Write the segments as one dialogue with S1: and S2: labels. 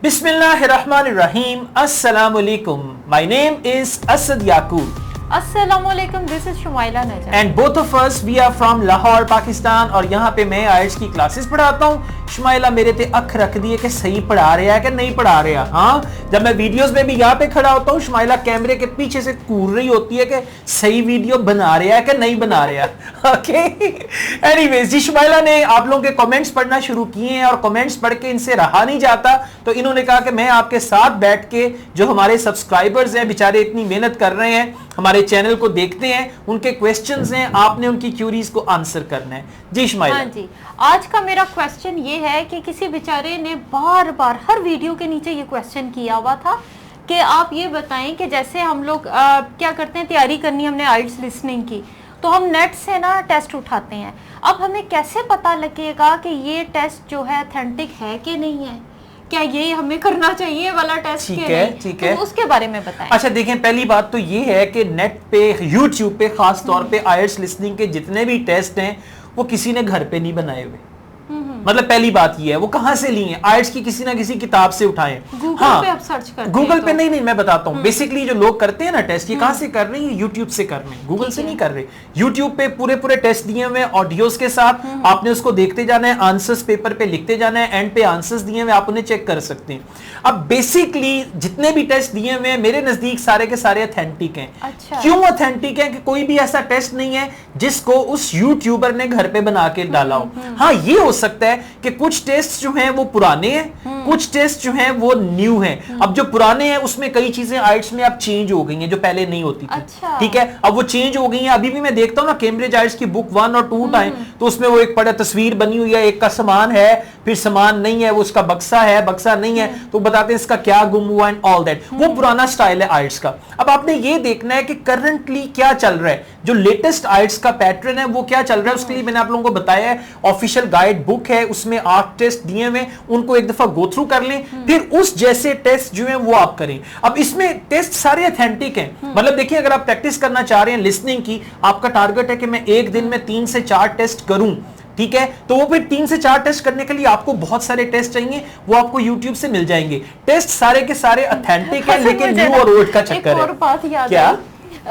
S1: Bismillahirrahmanirrahim. Assalamualaikum. My name is Asad Yaqub.
S2: अस्सलामुअलैकुम, this is Shumaila Nazar
S1: and both of us we are from Lahore Pakistan और यहाँ पे मैं IELTS की क्लासेस पढ़ाता हूँ। शुमाइला मेरे ते अख रख दिए कि सही पढ़ा रहा है कि नहीं पढ़ा रहा। हाँ, जब मैं वीडियोस में भी यहाँ पे खड़ा होता हूँ, शुमाइला कैमरे के पीछे से कूर रही होती है कि सही वीडियो बना रहा है कि नहीं बना रहा। ओके, एनीवेज जी, शुमाइला ने आप लोगों के कमेंट्स पढ़ना शुरू किए हैं और कमेंट्स पढ़ के इनसे रहा नहीं जाता, तो इन्होंने कहा कि मैं आपके साथ बैठ के जो हमारे सब्सक्राइबर्स हैं बेचारे इतनी मेहनत कर रहे हैं, हमारे चैनल को देखते हैं, उनके क्वेश्चंस हैं, आपने उनकी क्यूरीज को आंसर करना है। जी शुमाइला।
S2: हाँ जी, आज का मेरा क्वेश्चन ये है कि किसी बेचारे ने बार बार हर वीडियो के नीचे ये क्वेश्चन किया हुआ था कि आप ये बताएं कि जैसे हम लोग क्या करते हैं, तैयारी करनी हमने आइल्स लिसनिंग की, तो हम नेट से ना टेस्ट उठाते हैं। अब हमें कैसे पता लगेगा कि ये टेस्ट जो है ऑथेंटिक है कि नहीं है, क्या ये हमें करना चाहिए वाला टेस्ट?
S1: ठीक है,
S2: तो उसके बारे में बताएं।
S1: अच्छा देखें, पहली बात तो ये है कि नेट पे, यूट्यूब पे खास तौर पे आयल्स लिसनिंग के जितने भी टेस्ट हैं वो किसी ने घर पे नहीं बनाए हुए। मतलब पहली बात ये है, वो कहां से लिए हैं? आयल्स की किसी ना किसी किताब से उठाए।
S2: गूगल पे आप सर्च करते हैं
S1: गूगल पे नहीं, मैं बताता हूं। बेसिकली जो लोग करते हैं ना टेस्ट, ये कहां से कर रहे हैं? यूट्यूब से कर रहे हैं, गूगल से नहीं कर रहे। यूट्यूब पे पूरे टेस्ट दिए हुए ऑडियोज के साथ, आपने उसको देखते जाना है, आंसर्स पेपर पे लिखते जाना है, एंड पे आंसर्स दिए हुए आप उन्हें चेक कर सकते हैं। अब बेसिकली जितने भी टेस्ट दिए हुए हैं मेरे नजदीक सारे के सारे ऑथेंटिक हैं।
S2: अच्छा।
S1: क्यों ऑथेंटिक है? कि कोई भी ऐसा टेस्ट नहीं है जिसको उस यूट्यूबर ने घर पे बना के डाला हो। हाँ, ये हो सकता है कि कुछ टेस्ट जो हैं वो पुराने हैं, कुछ टेस्ट जो हैं वो न्यू हैं। अब जो पुराने हैं उसमें कई चीजें आइल्स में अब चेंज हो गई हैं जो पहले नहीं होती थी।
S2: अच्छा।
S1: ठीक है, अब वो चेंज हो गई हैं। अभी भी मैं देखता हूं ना कैम्ब्रिज आइल्स की बुक 1 और 2 टाइम, तो उसमें वो एक बड़ा तस्वीर बनी हुई है, एक का सामान है, फिर सामान नहीं है, वो उसका बक्सा है, बक्सा नहीं है, तो बताते हैं इसका क्या गुम हुआ एंड ऑल दैट। वो पुराना स्टाइल है आइल्स का। अब आपने ये देखना है कि करंटली क्या चल रहा है, जो लेटेस्ट आइल्स का पैटर्न है वो क्या चल रहा है। उसके लिए मैंने आप लोगों को बताया है, ऑफिशियल गाइड बुक है, उसमें 8 टेस्ट दिए हुए, उनको एक दफा गो थ्रू कर लें, फिर उस जैसे टेस्ट जो है वो आप करें। अब इसमें टेस्ट सारे ऑथेंटिक हैं। मतलब देखिए, अगर आप प्रैक्टिस करना चाह रहे हैं लिसनिंग की, आपका टारगेट है कि मैं एक दिन में 3 से 4 टेस्ट करूं, ठीक है, तो वो फिर 3 से 4 टेस्ट करने के लिए आपको बहुत सारे टेस्ट चाहिए, वो आपको YouTube से मिल जाएंगे। टेस्ट सारे के सारे ऑथेंटिक है, लेकिन न्यू और ओल्ड का चक्कर है।
S2: एक और बात याद
S1: क्या?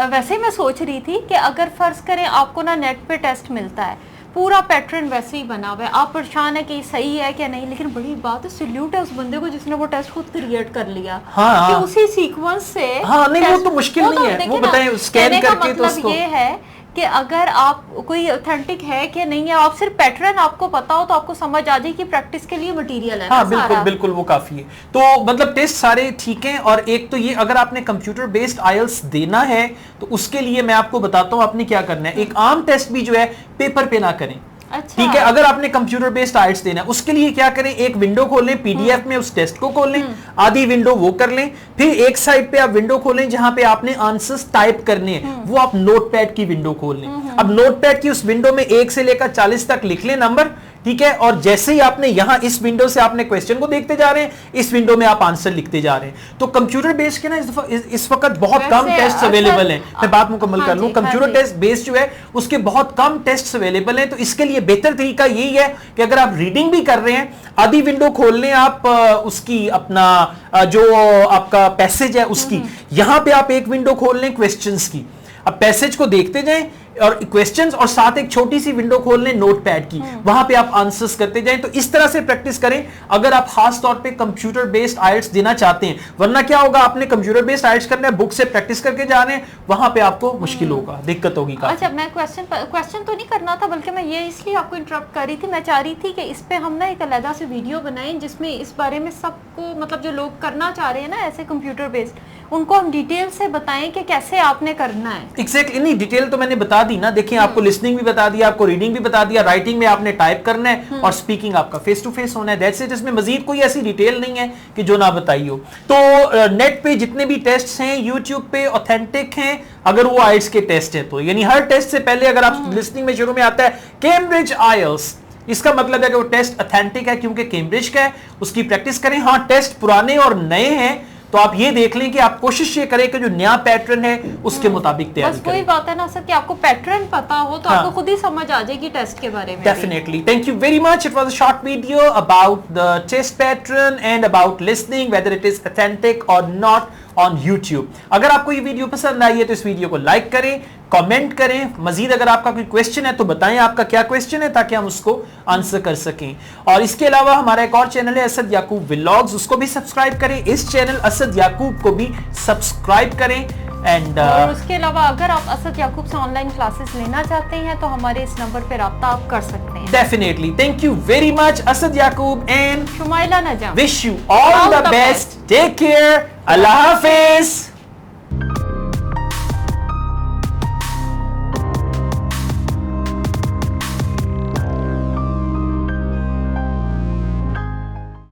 S2: वैसे मैं सोच रही थी कि अगर फर्ज करें आपको ना नेट पे टेस्ट मिलता है, पूरा पैटर्न वैसे ही बना हुआ है, आप परेशान है कि सही है क्या नहीं, लेकिन बड़ी बात है, सैल्यूट है उस बंदे को जिसने वो टेस्ट खुद क्रिएट कर लिया।
S1: हाँ,
S2: कि उसी सीक्वेंस से।
S1: हाँ, नहीं वो तो मुश्किल नहीं है, वो बताएं स्कैन करके। तो
S2: मतलब ये है कि अगर आप कोई ऑथेंटिक है कि नहीं है, आप सिर्फ पैटर्न आपको पता हो तो आपको समझ आ जाए कि प्रैक्टिस के लिए मटेरियल है।
S1: हाँ, बिल्कुल वो काफी है। तो मतलब टेस्ट सारे ठीक हैं। और एक तो ये, अगर आपने कंप्यूटर बेस्ड आइल्स देना है तो उसके लिए मैं आपको बताता हूं आपने क्या करना है। एक आम टेस्ट भी जो है पेपर पे ना करें।
S2: अच्छा।
S1: ठीक है, अगर आपने कंप्यूटर बेस्ड आइल्स देना है उसके लिए क्या करें, एक विंडो खोलें, पीडीएफ में उस टेस्ट को खोल लें, आधी विंडो वो कर लें, फिर एक साइड पे आप विंडो खोलें जहां पे आपने आंसर्स टाइप करने हैं, वो आप नोटपैड की विंडो खोल लें। अब नोटपैड की उस विंडो में 1 से लेकर 40 तक लिख लें नंबर, ठीक है, और जैसे ही आपने यहां इस विंडो से आपने क्वेश्चन को देखते जा रहे हैं, इस विंडो में आप आंसर लिखते जा रहे हैं। तो कंप्यूटर बेस्ड के ना इस वक्त बहुत कम टेस्ट अवेलेबल हैं। मैं बात मुकम्मल कर लूं, कंप्यूटर टेस्ट बेस्ड जो है उसके बहुत कम टेस्ट अवेलेबल हैं। तो इसके लिए बेहतर तरीका यही है कि अगर आप रीडिंग भी कर रहे हैं, आधी विंडो खोल लें आप उसकी, अपना जो आपका पैसेज है उसकी, यहां पे आप एक विंडो खोल लें क्वेश्चंस की, अब पैसेज को देखते जाएं और क्वेश्चंस, और साथ एक छोटी सी विंडो खोल लें नोटपैड की, वहां पे आप आंसर्स करते जाएं। तो इस तरह से प्रैक्टिस करें अगर आप खास तौर पे कंप्यूटर बेस्ड आइल्स देना चाहते हैं। वरना क्या होगा, आपने कंप्यूटर बेस्ड आइल्स करना है, बुक से प्रैक्टिस करके जा रहे हैं, वहां पे आपको मुश्किल होगा, दिक्कत होगी।
S2: अच्छा, मैं क्वेश्चन तो नहीं करना था, बल्कि मैं ये इसलिए आपको इंटरप्ट कर रही थी, मैं चाह रही थी कि इस पे हम ना एक अलग से वीडियो बनाएं जिसमें इस बारे में सबको, मतलब जो लोग करना चाह रहे हैं ना ऐसे कंप्यूटर बेस्ड, उनको हम डिटेल से बताएं कि कैसे आपने करना है।
S1: एग्जैक्टली, नहीं डिटेल तो मैंने बता दी ना। देखिए, आपको लिसनिंग भी बता दिया, आपको रीडिंग भी बता दिया, राइटिंग में आपने टाइप करना है, और स्पीकिंग आपका फेस टू फेस होना है। That's it. इसमें मजीद कोई ऐसी डिटेल नहीं है कि जो ना बताई हो। तो नेट पे जितने भी टेस्ट हैं, यूट्यूब पे ऑथेंटिक हैं अगर वो आइल्स के टेस्ट है तो। यानी हर टेस्ट से पहले अगर आप लिसनिंग में शुरू में आता है कैम्ब्रिज आइल्स, इसका मतलब है कि वो टेस्ट ऑथेंटिक है क्योंकि कैम्ब्रिज का है, उसकी प्रैक्टिस करें। हाँ, टेस्ट पुराने और नए हैं तो आप ये देख लें कि आप कोशिश ये करें कि जो नया पैटर्न है उसके मुताबिक तैयारी
S2: बस वही
S1: करें।
S2: बात है ना सर कि आपको पैटर्न पता हो तो आपको खुद ही समझ आ जाएगी टेस्ट के बारे में।
S1: Definitely. Thank you very much. It was a short video about the test pattern and about listening, whether it is authentic or not on YouTube. अगर आपको ये वीडियो पसंद आई है तो इस वीडियो को लाइक करें, कमेंट करें। मजीद अगर आपका कोई क्वेश्चन है तो बताएं आपका क्या क्वेश्चन है ताकि हम उसको आंसर कर सकें। और इसके अलावा हमारा एक और चैनल है असद याकूब व्लॉग्स, उसको भी सब्सक्राइब करें। इस चैनल असद याकूब को भी सब्सक्राइब करें। एंड
S2: और उसके अलावा अगर आप असद याकूब से ऑनलाइन क्लासेस लेना चाहते हैं तो हमारे इस नंबर पर राब्ता आप कर सकते हैं।
S1: Definitely. Thank you very much Asad Yakub and
S2: Shumaila Najam.
S1: wish you all the best. Take care. Allah Hafiz.